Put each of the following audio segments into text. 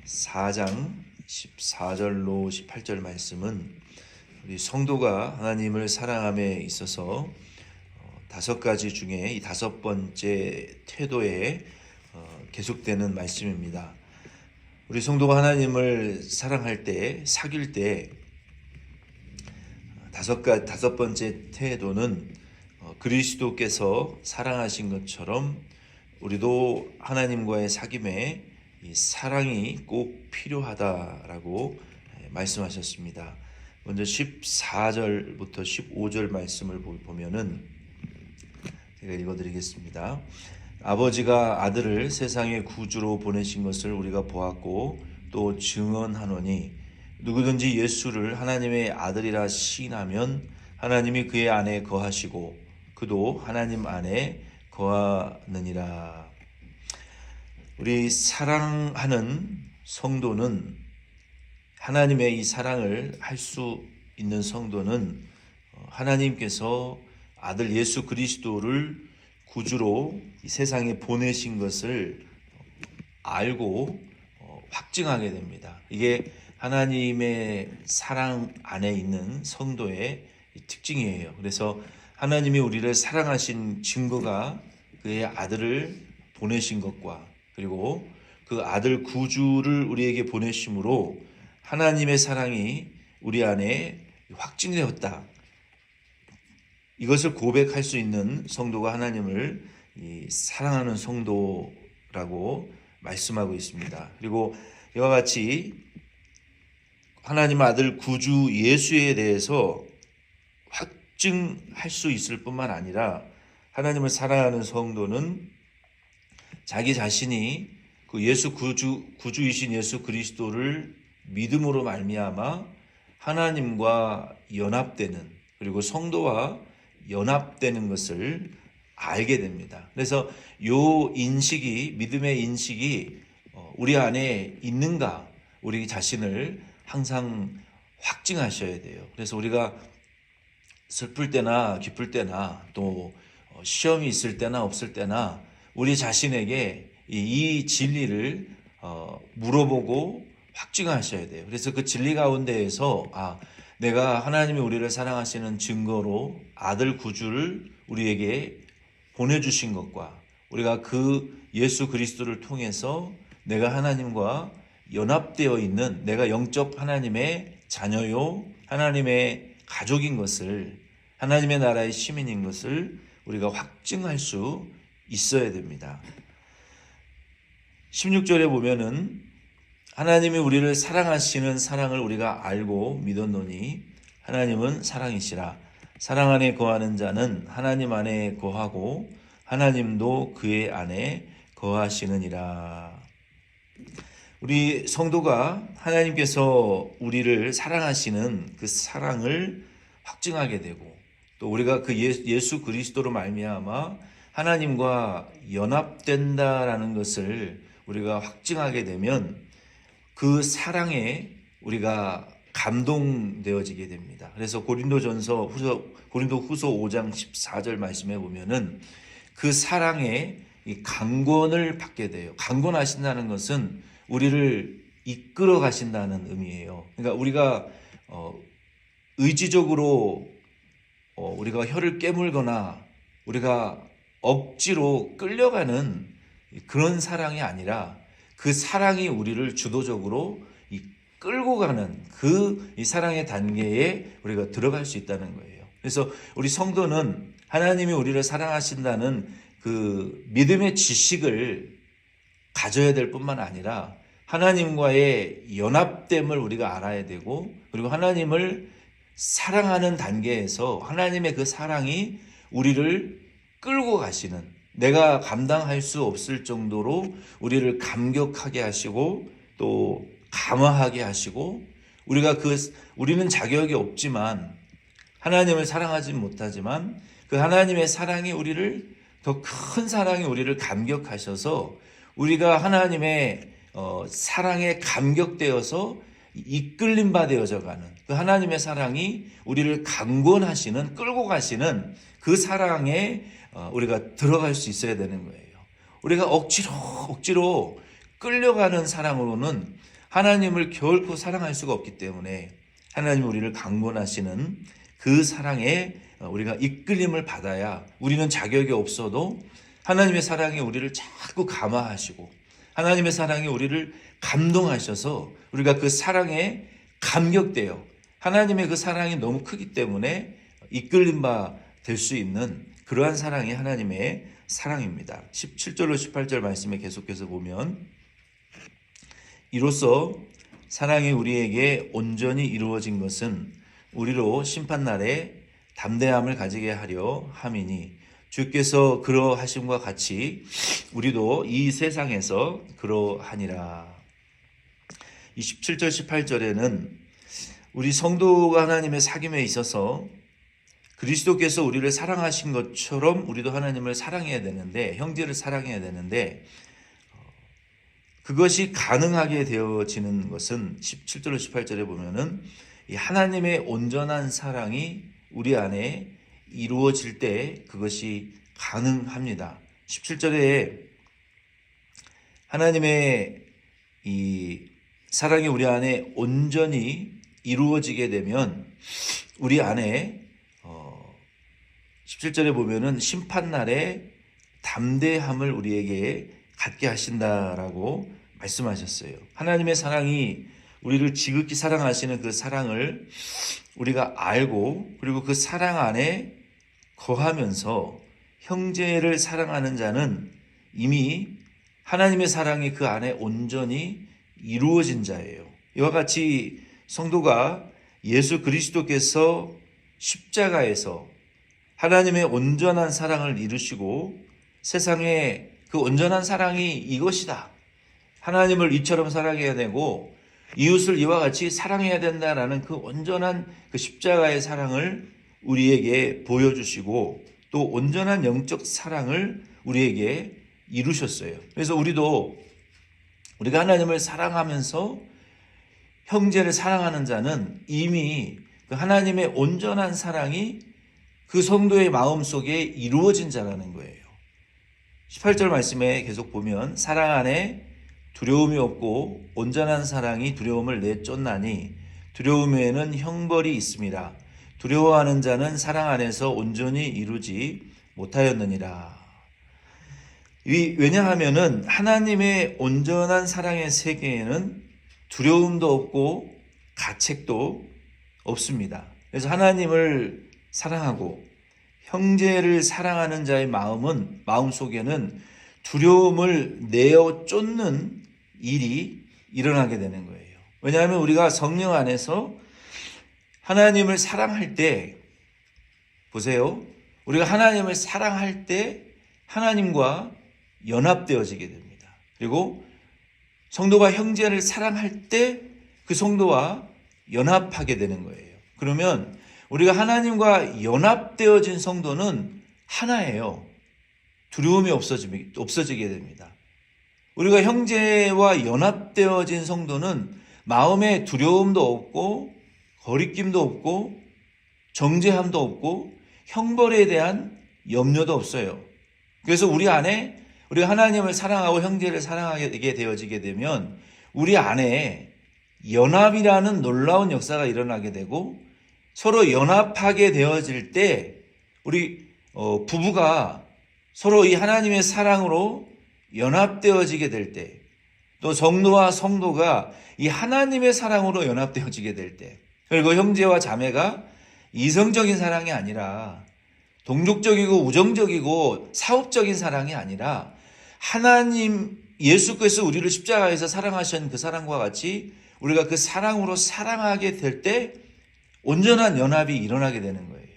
4장 14절로 18절 말씀은 우리 성도가 하나님을 사랑함에 있어서 다섯 가지 중에 이 다섯 번째 태도에 계속되는 말씀입니다. 우리 성도가 하나님을 사랑할 때, 사귈 때 다섯 번째 태도는 그리스도께서 사랑하신 것처럼 우리도 하나님과의 사귐에 이 사랑이 꼭 필요하다라고 말씀하셨습니다. 먼저 14절부터 15절 말씀을 보면은 제가 읽어드리겠습니다. 아버지가 아들을 세상의 구주로 보내신 것을 우리가 보았고 또 증언하노니 누구든지 예수를 하나님의 아들이라 시인하면 하나님이 그의 안에 거하시고 그도 하나님 안에 거하느니라. 우리 사랑하는 성도는 하나님의 이 사랑을 할 수 있는 성도는 하나님께서 아들 예수 그리스도를 구주로 이 세상에 보내신 것을 알고 확증하게 됩니다. 이게 하나님의 사랑 안에 있는 성도의 특징이에요. 그래서 하나님이 우리를 사랑하신 증거가 그의 아들을 보내신 것과 그리고 그 아들 구주를 우리에게 보내심으로 하나님의 사랑이 우리 안에 확증되었다. 이것을 고백할 수 있는 성도가 하나님을 사랑하는 성도라고 말씀하고 있습니다. 그리고 이와 같이 하나님 아들 구주 예수에 대해서 확증할 수 있을 뿐만 아니라 하나님을 사랑하는 성도는 자기 자신이 그 예수 구주이신 예수 그리스도를 믿음으로 말미암아 하나님과 연합되는 그리고 성도와 연합되는 것을 알게 됩니다. 그래서 요 인식이 믿음의 인식이 우리 안에 있는가 우리 자신을 항상 확증하셔야 돼요. 그래서 우리가 슬플 때나 기쁠 때나 또 시험이 있을 때나 없을 때나 우리 자신에게 이 진리를 물어보고 확증하셔야 돼요. 그래서 그 진리 가운데에서 내가 하나님이 우리를 사랑하시는 증거로 아들 구주를 우리에게 보내주신 것과 우리가 그 예수 그리스도를 통해서 내가 하나님과 연합되어 있는 내가 영적 하나님의 자녀요 하나님의 가족인 것을 하나님의 나라의 시민인 것을 우리가 확증할 수 있어야 됩니다. 16절에 보면은 하나님이 우리를 사랑하시는 사랑을 우리가 알고 믿었노니 하나님은 사랑이시라. 사랑 안에 거하는 자는 하나님 안에 거하고 하나님도 그의 안에 거하시느니라. 우리 성도가 하나님께서 우리를 사랑하시는 그 사랑을 확증하게 되고 또 우리가 그 예수 그리스도로 말미암아 하나님과 연합된다라는 것을 우리가 확증하게 되면 그 사랑에 우리가 감동되어지게 됩니다. 그래서 고린도 후서 5장 14절 말씀에 보면은 그 사랑에 이 강권을 받게 돼요. 강권하신다는 것은 우리를 이끌어 가신다는 의미예요. 그러니까 우리가 의지적으로 우리가 혀를 깨물거나 우리가 억지로 끌려가는 그런 사랑이 아니라 그 사랑이 우리를 주도적으로 끌고 가는 이 사랑의 단계에 우리가 들어갈 수 있다는 거예요. 그래서 우리 성도는 하나님이 우리를 사랑하신다는 그 믿음의 지식을 가져야 될 뿐만 아니라 하나님과의 연합됨을 우리가 알아야 되고 그리고 하나님을 사랑하는 단계에서 하나님의 그 사랑이 우리를 끌고 가시는 내가 감당할 수 없을 정도로 우리를 감격하게 하시고 또 감화하게 하시고 우리는 자격이 없지만 하나님을 사랑하지 못하지만 그 하나님의 사랑이 우리를 더 큰 사랑이 우리를 감격하셔서 우리가 하나님의 사랑에 감격되어서 이끌림 받아져 가는 그 하나님의 사랑이 우리를 강권하시는 끌고 가시는 그 사랑에 우리가 들어갈 수 있어야 되는 거예요. 우리가 억지로 끌려가는 사랑으로는 하나님을 결코 사랑할 수가 없기 때문에 하나님 우리를 강권하시는 그 사랑에 우리가 이끌림을 받아야 우리는 자격이 없어도 하나님의 사랑이 우리를 자꾸 감화하시고 하나님의 사랑이 우리를 감동하셔서 우리가 그 사랑에 감격되어 하나님의 그 사랑이 너무 크기 때문에 이끌림 바 될 수 있는 그러한 사랑이 하나님의 사랑입니다. 17절로 18절 말씀에 계속해서 보면 이로써 사랑이 우리에게 온전히 이루어진 것은 우리로 심판날에 담대함을 가지게 하려 함이니 주께서 그러하심과 같이 우리도 이 세상에서 그러하니라. 27절 18절에는 우리 성도가 하나님의 사귐에 있어서 그리스도께서 우리를 사랑하신 것처럼 우리도 하나님을 사랑해야 되는데 형제를 사랑해야 되는데 그것이 가능하게 되어지는 것은 17절로 18절에 보면은 이 하나님의 온전한 사랑이 우리 안에 이루어질 때 그것이 가능합니다. 17절에 하나님의 이 사랑이 우리 안에 온전히 이루어지게 되면 우리 안에 17절에 보면은 심판날에 담대함을 우리에게 갖게 하신다라고 말씀하셨어요. 하나님의 사랑이 우리를 지극히 사랑하시는 그 사랑을 우리가 알고 그리고 그 사랑 안에 거하면서 형제를 사랑하는 자는 이미 하나님의 사랑이 그 안에 온전히 이루어진 자예요. 이와 같이 성도가 예수 그리스도께서 십자가에서 하나님의 온전한 사랑을 이루시고 세상에 그 온전한 사랑이 이것이다. 하나님을 이처럼 사랑해야 되고 이웃을 이와 같이 사랑해야 된다라는 그 온전한 그 십자가의 사랑을 우리에게 보여주시고 또 온전한 영적 사랑을 우리에게 이루셨어요. 그래서 우리가 하나님을 사랑하면서 형제를 사랑하는 자는 이미 그 하나님의 온전한 사랑이 그 성도의 마음속에 이루어진 자라는 거예요. 18절 말씀에 계속 보면 사랑 안에 두려움이 없고 온전한 사랑이 두려움을 내쫓나니 두려움에는 형벌이 있습니다. 두려워하는 자는 사랑 안에서 온전히 이루지 못하였느니라. 왜냐하면은 하나님의 온전한 사랑의 세계에는 두려움도 없고 가책도 없습니다. 그래서 하나님을 사랑하고 형제를 사랑하는 자의 마음 속에는 두려움을 내어 쫓는 일이 일어나게 되는 거예요. 왜냐하면 우리가 성령 안에서 하나님을 사랑할 때 보세요. 우리가 하나님을 사랑할 때 하나님과 연합되어지게 됩니다. 그리고 성도가 형제를 사랑할 때 그 성도와 연합하게 되는 거예요. 그러면 우리가 하나님과 연합되어진 성도는 하나예요. 두려움이 없어지게 됩니다. 우리가 형제와 연합되어진 성도는 마음에 두려움도 없고 거리낌도 없고 정죄함도 없고 형벌에 대한 염려도 없어요. 그래서 우리가 하나님을 사랑하고 형제를 사랑하게 되어지게 되면 우리 안에 연합이라는 놀라운 역사가 일어나게 되고 서로 연합하게 되어질 때 우리 부부가 서로 이 하나님의 사랑으로 연합되어지게 될 때, 또 성도와 성도가 이 하나님의 사랑으로 연합되어지게 될 때, 그리고 형제와 자매가 이성적인 사랑이 아니라 동족적이고 우정적이고 사업적인 사랑이 아니라 하나님 예수께서 우리를 십자가에서 사랑하신 그 사랑과 같이 우리가 그 사랑으로 사랑하게 될 때 온전한 연합이 일어나게 되는 거예요.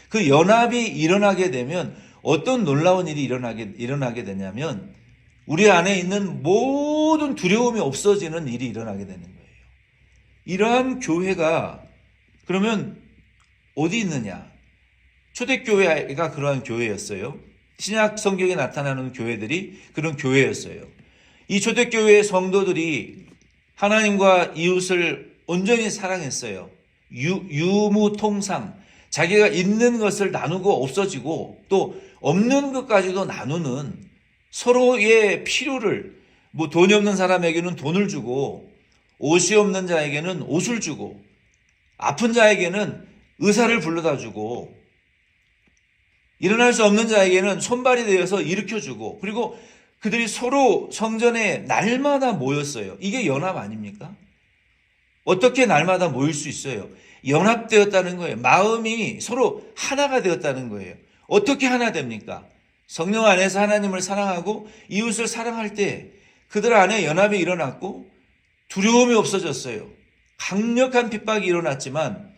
그 연합이 일어나게 되면 어떤 놀라운 일이 일어나게 되냐면 우리 안에 있는 모든 두려움이 없어지는 일이 일어나게 되는 거예요. 이러한 교회가 그러면 어디 있느냐? 초대교회가 그러한 교회였어요. 신약 성경에 나타나는 교회들이 그런 교회였어요. 이 초대교회의 성도들이 하나님과 이웃을 온전히 사랑했어요. 유무통상, 자기가 있는 것을 나누고 없어지고 또 없는 것까지도 나누는 서로의 필요를 돈이 없는 사람에게는 돈을 주고 옷이 없는 자에게는 옷을 주고 아픈 자에게는 의사를 불러다 주고 일어날 수 없는 자에게는 손발이 되어서 일으켜주고 그리고 그들이 서로 성전에 날마다 모였어요. 이게 연합 아닙니까? 어떻게 날마다 모일 수 있어요? 연합되었다는 거예요. 마음이 서로 하나가 되었다는 거예요. 어떻게 하나 됩니까? 성령 안에서 하나님을 사랑하고 이웃을 사랑할 때 그들 안에 연합이 일어났고 두려움이 없어졌어요. 강력한 핍박이 일어났지만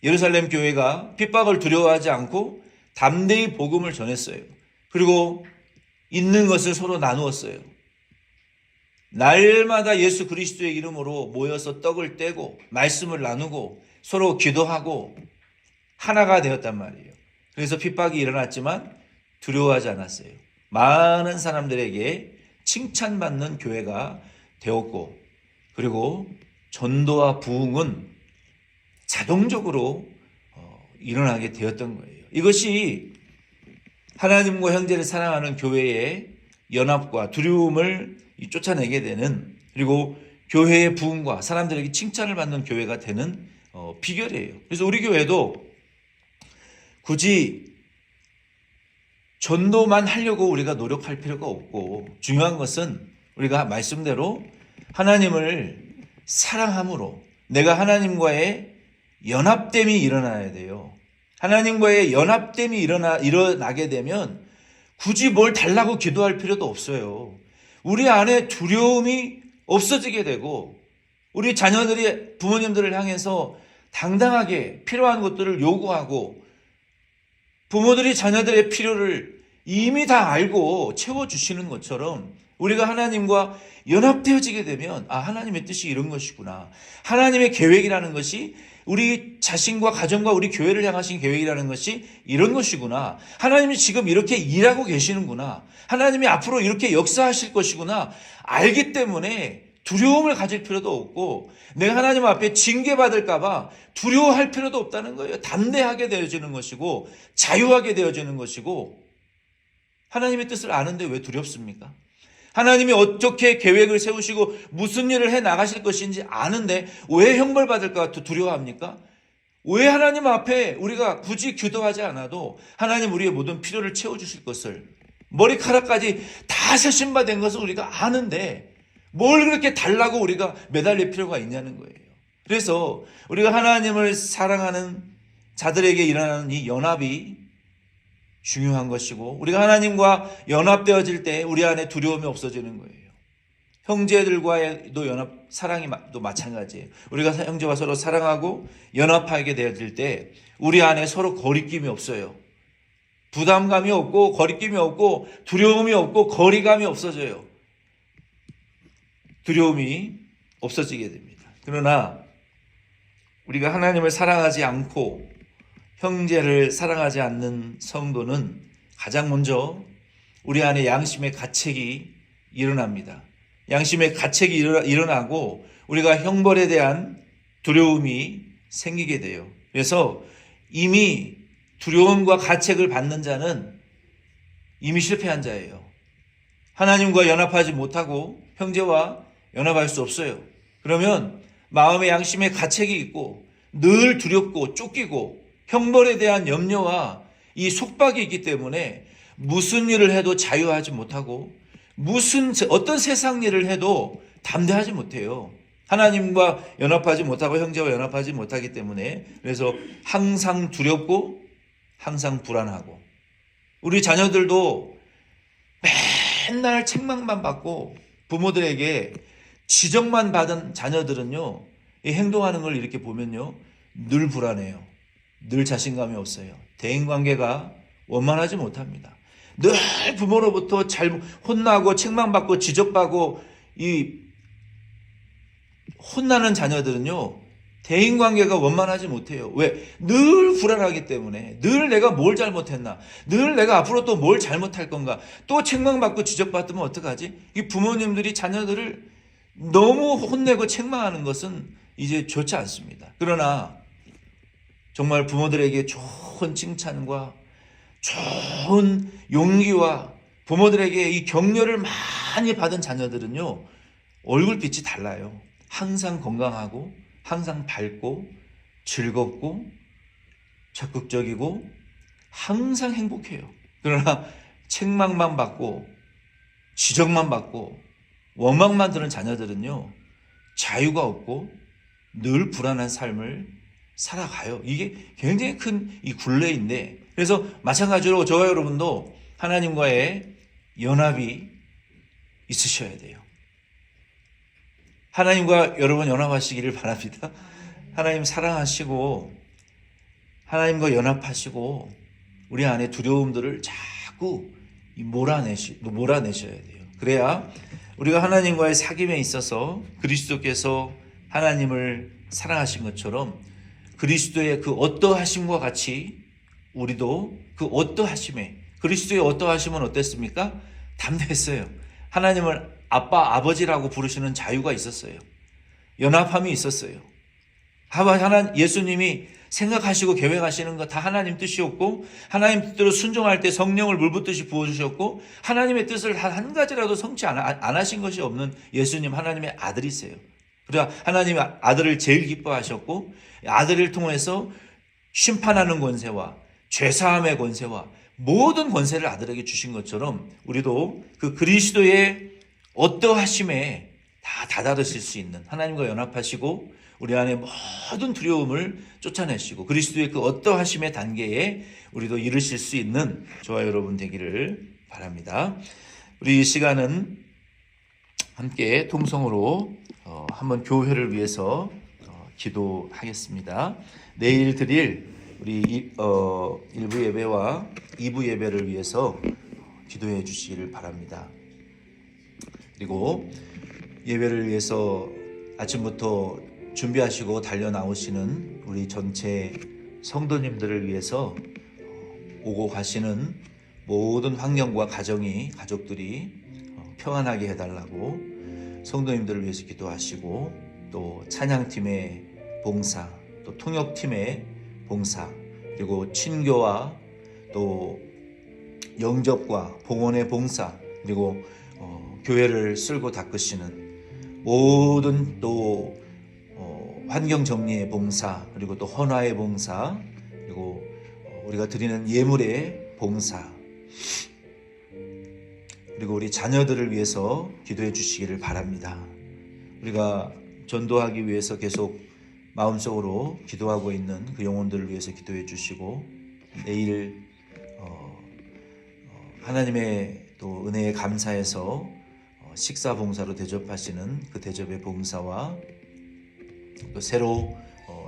예루살렘 교회가 핍박을 두려워하지 않고 담대히 복음을 전했어요. 그리고 있는 것을 서로 나누었어요. 날마다 예수 그리스도의 이름으로 모여서 떡을 떼고 말씀을 나누고 서로 기도하고 하나가 되었단 말이에요. 그래서 핍박이 일어났지만 두려워하지 않았어요. 많은 사람들에게 칭찬받는 교회가 되었고 그리고 전도와 부흥은 자동적으로 일어나게 되었던 거예요. 이것이 하나님과 형제를 사랑하는 교회의 연합과 두려움을 쫓아내게 되는 그리고 교회의 부흥과 사람들에게 칭찬을 받는 교회가 되는 비결이에요. 그래서 우리 교회도 굳이 전도만 하려고 우리가 노력할 필요가 없고 중요한 것은 우리가 말씀대로 하나님을 사랑함으로 내가 하나님과의 연합됨이 일어나야 돼요. 하나님과의 연합됨이 일어나게 되면 굳이 뭘 달라고 기도할 필요도 없어요. 우리 안에 두려움이 없어지게 되고 우리 자녀들이 부모님들을 향해서 당당하게 필요한 것들을 요구하고 부모들이 자녀들의 필요를 이미 다 알고 채워주시는 것처럼 우리가 하나님과 연합되어지게 되면 하나님의 뜻이 이런 것이구나. 하나님의 계획이라는 것이 우리 자신과 가정과 우리 교회를 향하신 계획이라는 것이 이런 것이구나. 하나님이 지금 이렇게 일하고 계시는구나. 하나님이 앞으로 이렇게 역사하실 것이구나. 알기 때문에 두려움을 가질 필요도 없고 내가 하나님 앞에 징계받을까 봐 두려워할 필요도 없다는 거예요. 담대하게 되어지는 것이고 자유하게 되어지는 것이고 하나님의 뜻을 아는데 왜 두렵습니까? 하나님이 어떻게 계획을 세우시고 무슨 일을 해 나가실 것인지 아는데 왜 형벌받을까 두려워합니까? 왜 하나님 앞에 우리가 굳이 기도하지 않아도 하나님 우리의 모든 필요를 채워주실 것을 머리카락까지 다 세심받은 것을 우리가 아는데 뭘 그렇게 달라고 우리가 매달릴 필요가 있냐는 거예요. 그래서 우리가 하나님을 사랑하는 자들에게 일어나는 이 연합이 중요한 것이고 우리가 하나님과 연합되어질 때 우리 안에 두려움이 없어지는 거예요. 형제들과의도 연합, 사랑이 또 마찬가지예요. 우리가 형제와 서로 사랑하고 연합하게 되어질 때 우리 안에 서로 거리낌이 없어요. 부담감이 없고 거리낌이 없고 두려움이 없고 거리감이 없어져요. 두려움이 없어지게 됩니다. 그러나 우리가 하나님을 사랑하지 않고 형제를 사랑하지 않는 성도는 가장 먼저 우리 안에 양심의 가책이 일어납니다. 양심의 가책이 일어나고 우리가 형벌에 대한 두려움이 생기게 돼요. 그래서 이미 두려움과 가책을 받는 자는 이미 실패한 자예요. 하나님과 연합하지 못하고 형제와 연합할 수 없어요. 그러면 마음의 양심의 가책이 있고 늘 두렵고 쫓기고 형벌에 대한 염려와 이 속박이 있기 때문에 무슨 일을 해도 자유하지 못하고 어떤 세상 일을 해도 담대하지 못해요. 하나님과 연합하지 못하고 형제와 연합하지 못하기 때문에 그래서 항상 두렵고 항상 불안하고 우리 자녀들도 맨날 책망만 받고 부모들에게 지적만 받은 자녀들은요 이 행동하는 걸 이렇게 보면요 늘 불안해요. 늘 자신감이 없어요. 대인관계가 원만하지 못합니다. 늘 부모로부터 잘 혼나고 책망받고 지적받고 이 혼나는 자녀들은요 대인관계가 원만하지 못해요. 왜? 늘 불안하기 때문에 늘 내가 뭘 잘못했나 늘 내가 앞으로 또 뭘 잘못할 건가 또 책망받고 지적받으면 어떡하지? 이 부모님들이 자녀들을 너무 혼내고 책망하는 것은 이제 좋지 않습니다. 그러나 정말 부모들에게 좋은 칭찬과 좋은 용기와 부모들에게 이 격려를 많이 받은 자녀들은요 얼굴빛이 달라요. 항상 건강하고 항상 밝고 즐겁고 적극적이고 항상 행복해요. 그러나 책망만 받고 지적만 받고 원망만 들은 자녀들은요, 자유가 없고 늘 불안한 삶을 살아가요. 이게 굉장히 큰 이 굴레인데, 그래서 마찬가지로 저와 여러분도 하나님과의 연합이 있으셔야 돼요. 하나님과 여러분 연합하시기를 바랍니다. 하나님 사랑하시고 하나님과 연합하시고 우리 안에 두려움들을 자꾸 몰아내셔야 돼요. 그래야 우리가 하나님과의 사귐에 있어서 그리스도께서 하나님을 사랑하신 것처럼 그리스도의 그 어떠하심과 같이 우리도 그 어떠하심에, 그리스도의 어떠하심은 어땠습니까? 담대했어요. 하나님을 아빠, 아버지라고 부르시는 자유가 있었어요. 연합함이 있었어요. 예수님이 생각하시고 계획하시는 거 다 하나님 뜻이었고, 하나님 뜻대로 순종할 때 성령을 물붓듯이 부어주셨고, 하나님의 뜻을 한 가지라도 성취 안 하신 것이 없는 예수님, 하나님의 아들이세요. 그러나 하나님의 아들을 제일 기뻐하셨고, 아들을 통해서 심판하는 권세와 죄사함의 권세와 모든 권세를 아들에게 주신 것처럼 우리도 그 그리스도의 어떠하심에 다 다다르실 수 있는, 하나님과 연합하시고 우리 안에 모든 두려움을 쫓아내시고 그리스도의 그 어떠하심의 단계에 우리도 이르실 수 있는 저와 여러분 되기를 바랍니다. 우리 이 시간은 함께 통성으로 한번 교회를 위해서 기도하겠습니다. 내일 드릴 우리 1부 예배와 2부 예배를 위해서 기도해 주시기를 바랍니다. 그리고 예배를 위해서 아침부터 준비하시고 달려 나오시는 우리 전체 성도님들을 위해서 오고 가시는 모든 환경과 가족들이 평안하게 해달라고 성도님들을 위해서 기도하시고, 또 찬양팀의 봉사, 또 통역팀의 봉사, 그리고 친교와 또 영접과 봉헌의 봉사, 그리고 교회를 쓸고 닦으시는 모든 또 환경 정리의 봉사, 그리고 또 헌화의 봉사, 그리고 우리가 드리는 예물의 봉사, 그리고 우리 자녀들을 위해서 기도해 주시기를 바랍니다. 우리가 전도하기 위해서 계속 마음속으로 기도하고 있는 그 영혼들을 위해서 기도해 주시고, 내일 하나님의 또 은혜에 감사해서 식사 봉사로 대접하시는 그 대접의 봉사와 또 새로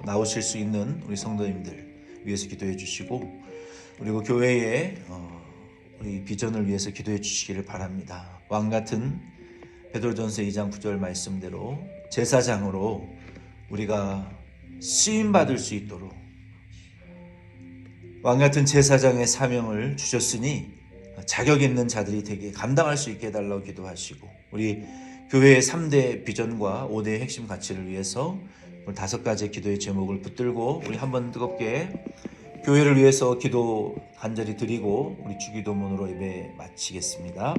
나오실 수 있는 우리 성도님들 위해서 기도해 주시고, 그리고 교회의 우리 비전을 위해서 기도해 주시기를 바랍니다. 왕같은 베드로전서 2장 9절 말씀대로 제사장으로 우리가 쓰임받을 수 있도록 왕같은 제사장의 사명을 주셨으니 자격 있는 자들이 되게 감당할 수 있게 해달라고 기도하시고, 우리 교회의 3대 비전과 5대 핵심 가치를 위해서 오늘 5가지 기도의 제목을 붙들고 우리 한번 뜨겁게 교회를 위해서 기도 간절히 드리고 우리 주기도문으로 예배 마치겠습니다.